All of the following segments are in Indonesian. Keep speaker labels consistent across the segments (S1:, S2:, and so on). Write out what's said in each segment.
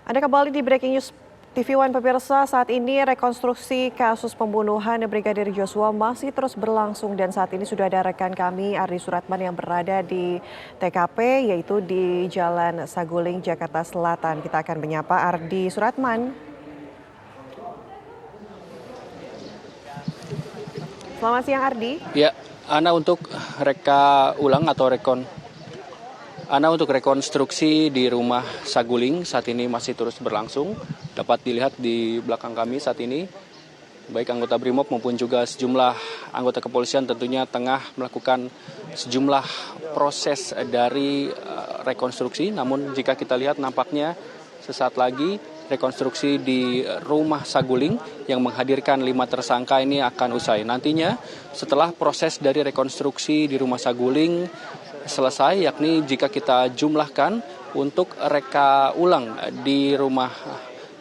S1: Anda kembali di Breaking News TV One pemirsa, saat ini rekonstruksi kasus pembunuhan Brigadir Joshua masih terus berlangsung dan saat ini sudah ada rekan kami Ardi Suratman yang berada di TKP yaitu di Jalan Saguling, Jakarta Selatan. Kita akan menyapa Ardi Suratman. Selamat siang Ardi.
S2: Ya, Ana untuk rekonstruksi di rumah Saguling saat ini masih terus berlangsung. Dapat dilihat di belakang kami saat ini, baik anggota BRIMOB maupun juga sejumlah anggota kepolisian tentunya tengah melakukan sejumlah proses dari rekonstruksi. Namun jika kita lihat nampaknya sesaat lagi rekonstruksi di rumah Saguling yang menghadirkan 5 tersangka ini akan usai. Nantinya setelah proses dari rekonstruksi di rumah Saguling selesai, yakni jika kita jumlahkan untuk reka ulang di rumah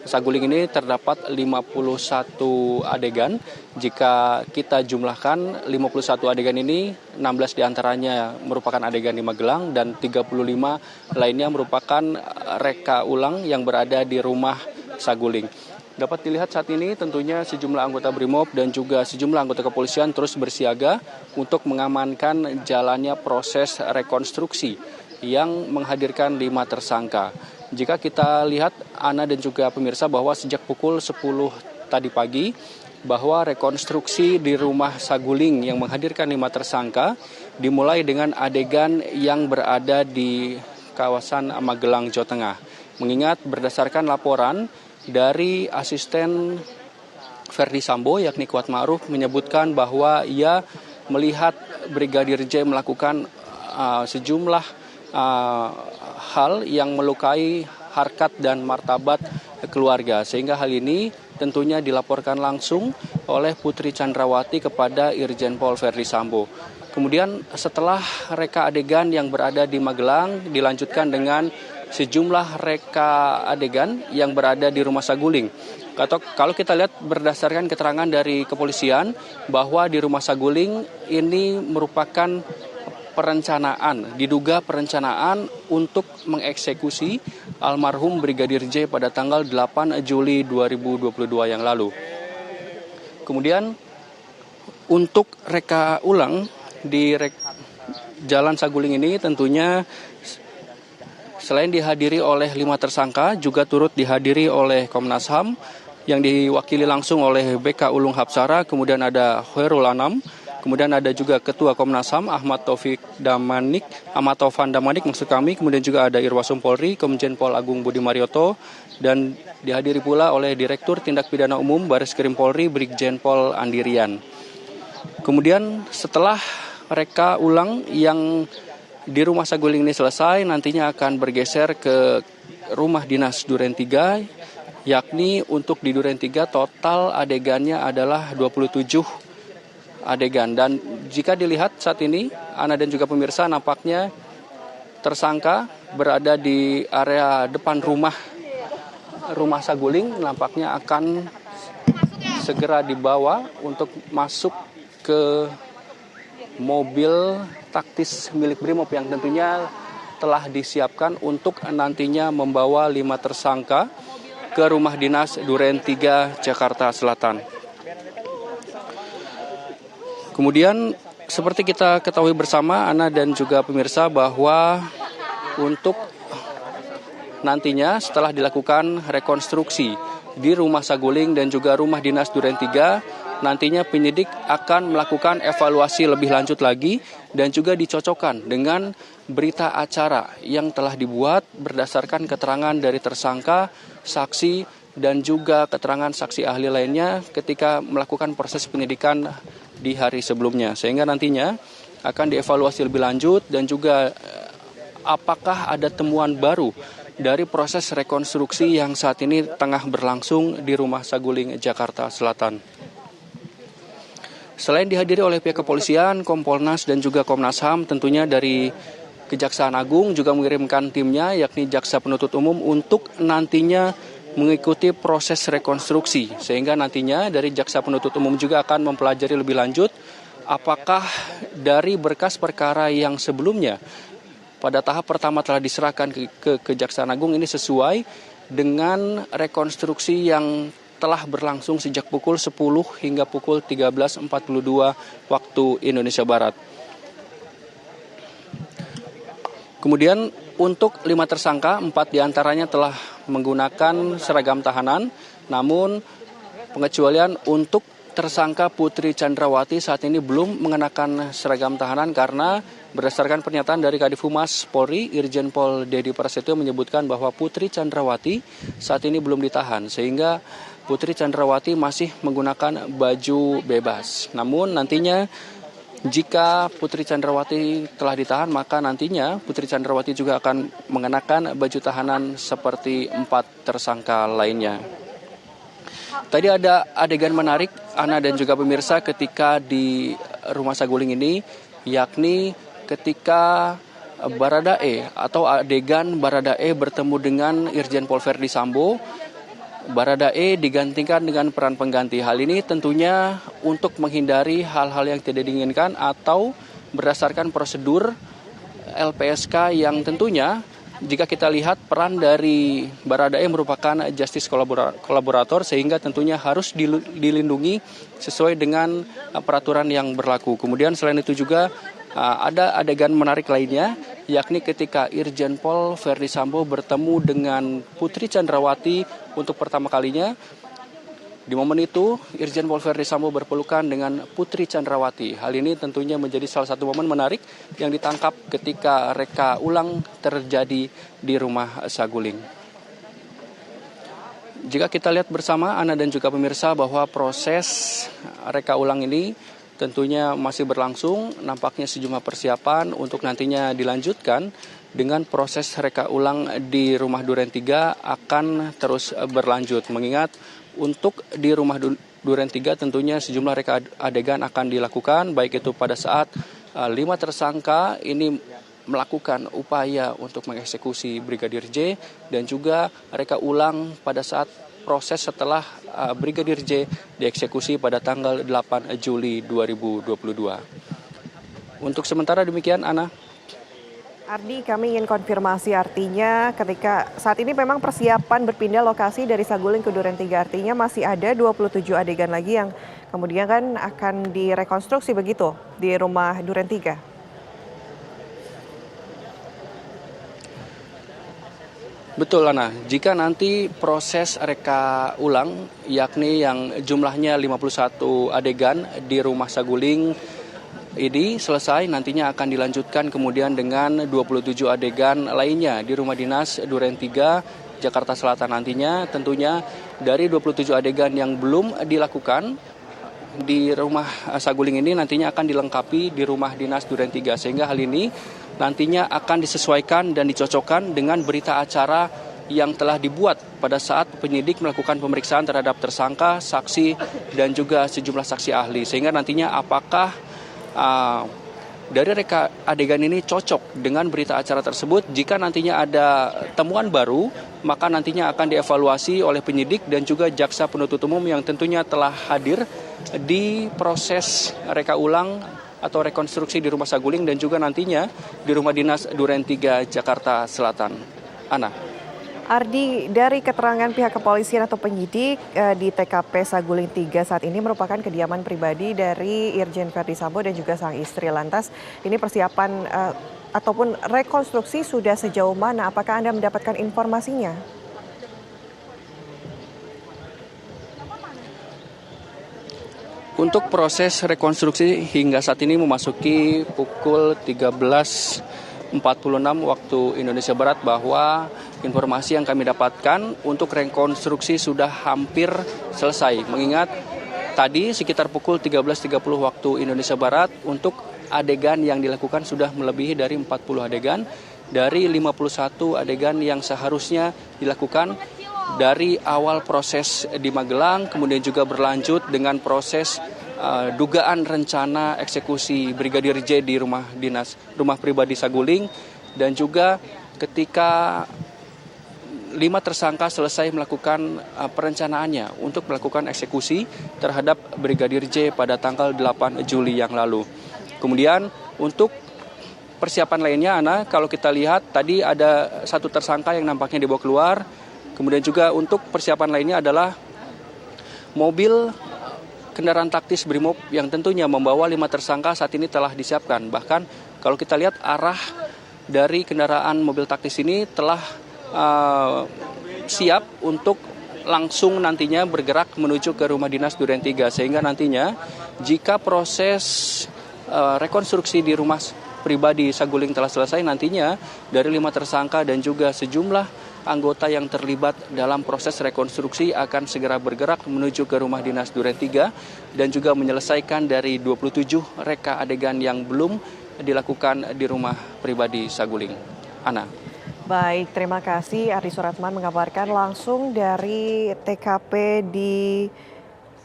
S2: Saguling ini terdapat 51 adegan. Jika kita jumlahkan 51 adegan ini, 16 diantaranya merupakan adegan di Magelang dan 35 lainnya merupakan reka ulang yang berada di rumah Saguling. Dapat dilihat saat ini tentunya sejumlah anggota BRIMOB dan juga sejumlah anggota kepolisian terus bersiaga untuk mengamankan jalannya proses rekonstruksi yang menghadirkan 5 tersangka. Jika kita lihat Ana dan juga pemirsa bahwa sejak pukul 10 tadi pagi bahwa rekonstruksi di rumah Saguling yang menghadirkan 5 tersangka dimulai dengan adegan yang berada di kawasan Magelang, Jawa Tengah. Mengingat berdasarkan laporan dari asisten Verdi Sambo yakni Kuat Ma'ruf menyebutkan bahwa ia melihat Brigadir J melakukan sejumlah hal yang melukai harkat dan martabat keluarga, sehingga hal ini tentunya dilaporkan langsung oleh Putri Chandrawati kepada Irjen Pol Verdi Sambo. Kemudian setelah reka adegan yang berada di Magelang dilanjutkan dengan sejumlah reka adegan yang berada di rumah Saguling. Kalau kita lihat berdasarkan keterangan dari kepolisian bahwa di rumah Saguling ini merupakan diduga perencanaan untuk mengeksekusi almarhum Brigadir J pada tanggal 8 Juli 2022 yang lalu. Kemudian untuk reka ulang di Jalan Saguling ini tentunya selain dihadiri oleh 5 tersangka juga turut dihadiri oleh Komnas HAM yang diwakili langsung oleh BK Ulung Hapsara, kemudian ada Khairul Anam. Kemudian ada juga Ketua Komnas HAM Ahmad Taufan Damanik, kemudian juga ada Irwasum Polri, Komjen Pol Agung Budi Marioto, dan dihadiri pula oleh Direktur Tindak Pidana Umum Bareskrim Polri Brigjen Pol Andirian. Kemudian setelah reka ulang yang di rumah Saguling ini selesai, nantinya akan bergeser ke rumah dinas Duren 3, yakni untuk di Duren 3 total adegannya adalah 27 adegan. Dan jika dilihat saat ini, Ana dan juga pemirsa, nampaknya tersangka berada di area depan rumah Saguling, nampaknya akan segera dibawa untuk masuk ke mobil taktis milik BRIMOB yang tentunya telah disiapkan untuk nantinya membawa 5 tersangka ke rumah dinas Duren 3 Jakarta Selatan. Kemudian seperti kita ketahui bersama Ana dan juga pemirsa bahwa untuk nantinya setelah dilakukan rekonstruksi di rumah Saguling dan juga rumah dinas Duren 3, nantinya penyidik akan melakukan evaluasi lebih lanjut lagi dan juga dicocokkan dengan berita acara yang telah dibuat berdasarkan keterangan dari tersangka, saksi, dan juga keterangan saksi ahli lainnya ketika melakukan proses penyidikan di hari sebelumnya. Sehingga nantinya akan dievaluasi lebih lanjut dan juga apakah ada temuan baru dari proses rekonstruksi yang saat ini tengah berlangsung di rumah Saguling, Jakarta Selatan. Selain dihadiri oleh pihak kepolisian, Kompolnas dan juga Komnas HAM, tentunya dari Kejaksaan Agung juga mengirimkan timnya yakni Jaksa Penuntut Umum untuk nantinya mengikuti proses rekonstruksi, sehingga nantinya dari Jaksa Penuntut Umum juga akan mempelajari lebih lanjut apakah dari berkas perkara yang sebelumnya pada tahap pertama telah diserahkan ke Kejaksaan Agung ini sesuai dengan rekonstruksi yang telah berlangsung sejak pukul 10 hingga pukul 13.42 waktu Indonesia Barat. Kemudian untuk 5 tersangka, 4 diantaranya telah menggunakan seragam tahanan, namun pengecualian untuk tersangka Putri Chandrawati saat ini belum mengenakan seragam tahanan karena berdasarkan pernyataan dari Kadif Humas Polri, Irjen Pol Dedi Prasetyo menyebutkan bahwa Putri Chandrawati saat ini belum ditahan sehingga Putri Chandrawati masih menggunakan baju bebas. Namun nantinya jika Putri Chandrawati telah ditahan, maka nantinya Putri Chandrawati juga akan mengenakan baju tahanan seperti 4 tersangka lainnya. Tadi ada adegan menarik, Ana dan juga pemirsa, ketika di Rumah Saguling ini, yakni ketika Baradae atau adegan Baradae bertemu dengan Irjen Pol Verdi Sambo. Baradae digantikan dengan peran pengganti. Hal ini tentunya untuk menghindari hal-hal yang tidak diinginkan atau berdasarkan prosedur LPSK yang tentunya jika kita lihat peran dari Baradae merupakan justice kolaborator sehingga tentunya harus dilindungi sesuai dengan peraturan yang berlaku. Kemudian selain itu juga ada adegan menarik lainnya, yakni ketika Irjen Pol Verdi Sambo bertemu dengan Putri Chandrawati untuk pertama kalinya. Di momen itu, Irjen Pol Verdi Sambo berpelukan dengan Putri Chandrawati. Hal ini tentunya menjadi salah satu momen menarik yang ditangkap ketika reka ulang terjadi di Rumah Saguling. Jika kita lihat bersama, Ana dan juga pemirsa, bahwa proses reka ulang ini tentunya masih berlangsung. Nampaknya sejumlah persiapan untuk nantinya dilanjutkan dengan proses reka ulang di Rumah Duren 3 akan terus berlanjut. Mengingat untuk di Rumah Duren 3 tentunya sejumlah reka adegan akan dilakukan, baik itu pada saat 5 tersangka ini melakukan upaya untuk mengeksekusi Brigadir J dan juga reka ulang pada saat proses setelah Brigadir J dieksekusi pada tanggal 8 Juli 2022. Untuk sementara demikian, Ana.
S1: Ardi, kami ingin konfirmasi, artinya ketika saat ini memang persiapan berpindah lokasi dari Saguling ke Duren 3, artinya masih ada 27 adegan lagi yang kemudian kan akan direkonstruksi begitu di Rumah Duren 3.
S2: Betul, Ana. Jika nanti proses reka ulang, yakni yang jumlahnya 51 adegan di Rumah Saguling ini selesai, nantinya akan dilanjutkan kemudian dengan 27 adegan lainnya di Rumah Dinas Duren 3 Jakarta Selatan. Nantinya tentunya dari 27 adegan yang belum dilakukan di Rumah Saguling ini nantinya akan dilengkapi di Rumah Dinas Duren 3, sehingga hal ini nantinya akan disesuaikan dan dicocokkan dengan berita acara yang telah dibuat pada saat penyidik melakukan pemeriksaan terhadap tersangka, saksi, dan juga sejumlah saksi ahli. Sehingga nantinya apakah dari reka adegan ini cocok dengan berita acara tersebut. Jika nantinya ada temuan baru, maka nantinya akan dievaluasi oleh penyidik dan juga jaksa penuntut umum yang tentunya telah hadir di proses reka ulang atau rekonstruksi di Rumah Saguling dan juga nantinya di Rumah Dinas Duren 3 Jakarta Selatan. Ana.
S1: Ardi, dari keterangan pihak kepolisian atau penyidik di TKP Saguling 3 saat ini merupakan kediaman pribadi dari Irjen Verdi Sambo dan juga sang istri. Lantas ini persiapan ataupun rekonstruksi sudah sejauh mana? Apakah Anda mendapatkan informasinya?
S2: Untuk proses rekonstruksi hingga saat ini memasuki pukul 13.46 waktu Indonesia Barat, bahwa informasi yang kami dapatkan untuk rekonstruksi sudah hampir selesai. Mengingat tadi sekitar pukul 13.30 waktu Indonesia Barat untuk adegan yang dilakukan sudah melebihi dari 40 adegan dari 51 adegan yang seharusnya dilakukan dari awal proses di Magelang, kemudian juga berlanjut dengan proses dugaan rencana eksekusi Brigadir J di rumah pribadi Saguling, dan juga ketika 5 tersangka selesai melakukan perencanaannya untuk melakukan eksekusi terhadap Brigadir J pada tanggal 8 Juli yang lalu. Kemudian untuk persiapan lainnya, Ana, kalau kita lihat tadi ada 1 tersangka yang nampaknya dibawa keluar. Kemudian juga untuk persiapan lainnya adalah mobil kendaraan taktis Brimob yang tentunya membawa 5 tersangka saat ini telah disiapkan. Bahkan kalau kita lihat arah dari kendaraan mobil taktis ini telah siap untuk langsung nantinya bergerak menuju ke rumah dinas Duren 3. Sehingga nantinya jika proses rekonstruksi di rumah pribadi Saguling telah selesai, nantinya dari 5 tersangka dan juga sejumlah anggota yang terlibat dalam proses rekonstruksi akan segera bergerak menuju ke rumah dinas Duren 3 dan juga menyelesaikan dari 27 reka adegan yang belum dilakukan di rumah pribadi Saguling. Ana.
S1: Baik, terima kasih Ardi Suratman mengabarkan langsung dari TKP di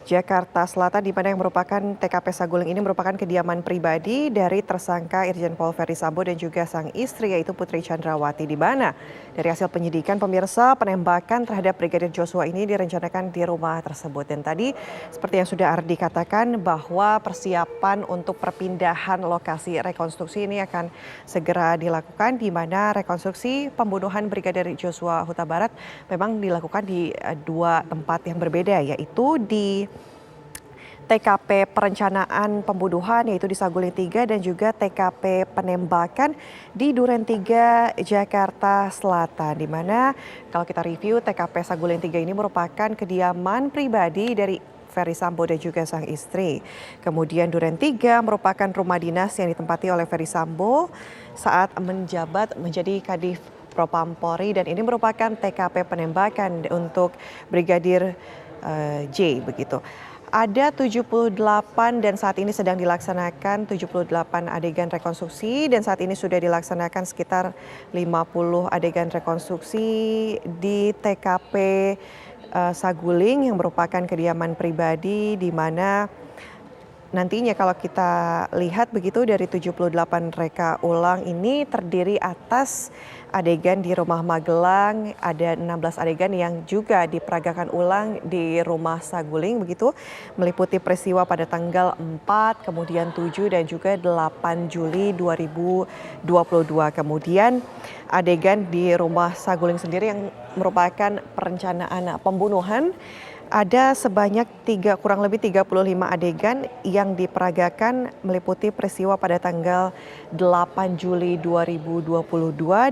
S1: Jakarta Selatan, di mana yang merupakan TKP Saguling ini merupakan kediaman pribadi dari tersangka Irjen Pol Ferdisambo dan juga sang istri yaitu Putri Chandrawati, di mana dari hasil penyidikan pemirsa penembakan terhadap Brigadir Joshua ini direncanakan di rumah tersebut. Dan tadi seperti yang sudah Ardi katakan bahwa persiapan untuk perpindahan lokasi rekonstruksi ini akan segera dilakukan, di mana rekonstruksi pembunuhan Brigadir Joshua Huta Barat memang dilakukan di 2 tempat yang berbeda, yaitu di TKP perencanaan pembunuhan yaitu di Saguling 3 dan juga TKP penembakan di Duren 3 Jakarta Selatan, di mana kalau kita review TKP Saguling 3 ini merupakan kediaman pribadi dari Ferdisambo dan juga sang istri. Kemudian Duren 3 merupakan rumah dinas yang ditempati oleh Ferdisambo saat menjabat menjadi Kadif Propampori, dan ini merupakan TKP penembakan untuk Brigadir J begitu. Ada 78 dan saat ini sedang dilaksanakan 78 adegan rekonstruksi, dan saat ini sudah dilaksanakan sekitar 50 adegan rekonstruksi di TKP Saguling yang merupakan kediaman pribadi, di mana nantinya kalau kita lihat begitu dari 78 reka ulang ini terdiri atas adegan di rumah Magelang, ada 16 adegan yang juga diperagakan ulang di rumah Saguling begitu, meliputi peristiwa pada tanggal 4, kemudian 7 dan juga 8 Juli 2022. Kemudian adegan di rumah Saguling sendiri yang merupakan perencanaan pembunuhan, ada sebanyak kurang lebih 35 adegan yang diperagakan meliputi peristiwa pada tanggal 8 Juli 2022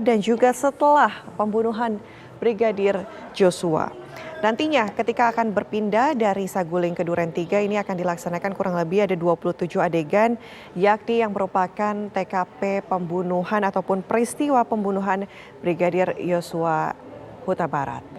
S1: dan juga setelah pembunuhan Brigadir Joshua. Nantinya ketika akan berpindah dari Saguling ke Duren 3 ini akan dilaksanakan kurang lebih ada 27 adegan, yakni yang merupakan TKP pembunuhan ataupun peristiwa pembunuhan Brigadir Joshua Huta Barat.